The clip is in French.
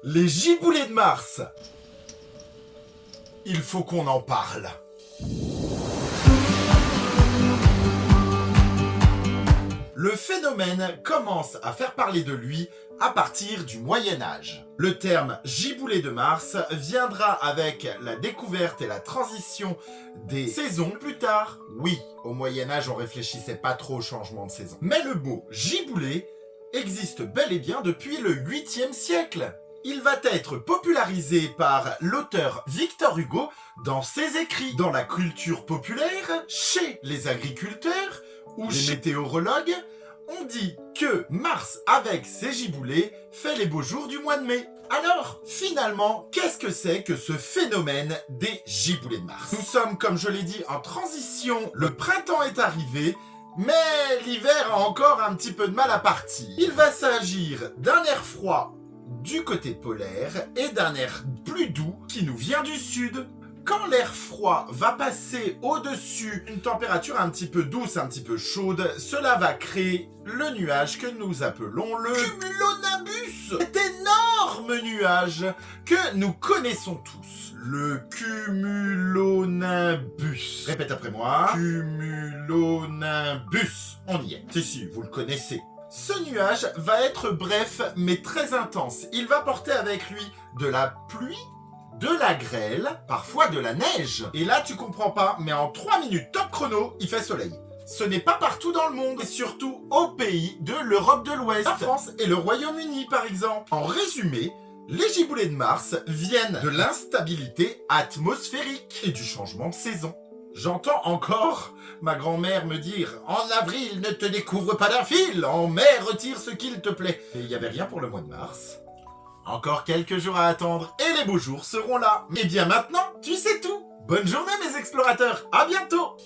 Les giboulées de Mars. Il faut qu'on en parle. Le phénomène commence à faire parler de lui à partir du Moyen-Âge. Le terme giboulet de Mars viendra avec la découverte et la transition des saisons. Plus tard, oui, au Moyen-Âge, on réfléchissait pas trop au changement de saison. Mais le mot giboulet existe bel et bien depuis le 8e siècle. Il va être popularisé par l'auteur Victor Hugo dans ses écrits, dans la culture populaire, chez les agriculteurs ou les météorologues. On dit que Mars, avec ses giboulées, fait les beaux jours du mois de mai. Alors, finalement, qu'est-ce que c'est que ce phénomène des giboulées de Mars? Nous sommes, comme je l'ai dit, en transition. Le printemps est arrivé, mais l'hiver a encore un petit peu de mal à partir. Il va s'agir d'un air froid du côté polaire et d'un air plus doux qui nous vient du sud. Quand l'air froid va passer au-dessus d'une température un petit peu douce, un petit peu chaude, cela va créer le nuage que nous appelons le cumulonimbus. Cet énorme nuage que nous connaissons tous. Le cumulonimbus. Répète après moi. Cumulonimbus. On y est. Si, vous le connaissez. Ce nuage va être bref mais très intense. Il va porter avec lui de la pluie, de la grêle, parfois de la neige. Et là, tu comprends pas, mais en 3 minutes top chrono, il fait soleil. Ce n'est pas partout dans le monde, et surtout aux pays de l'Europe de l'Ouest, la France et le Royaume-Uni par exemple. En résumé, les giboulées de Mars viennent de l'instabilité atmosphérique et du changement de saison. J'entends encore ma grand-mère me dire « En avril, ne te découvre pas d'un fil, en mai, retire ce qu'il te plaît. » Et il n'y avait rien pour le mois de mars. Encore quelques jours à attendre et les beaux jours seront là. Et bien maintenant, tu sais tout. Bonne journée mes explorateurs, à bientôt.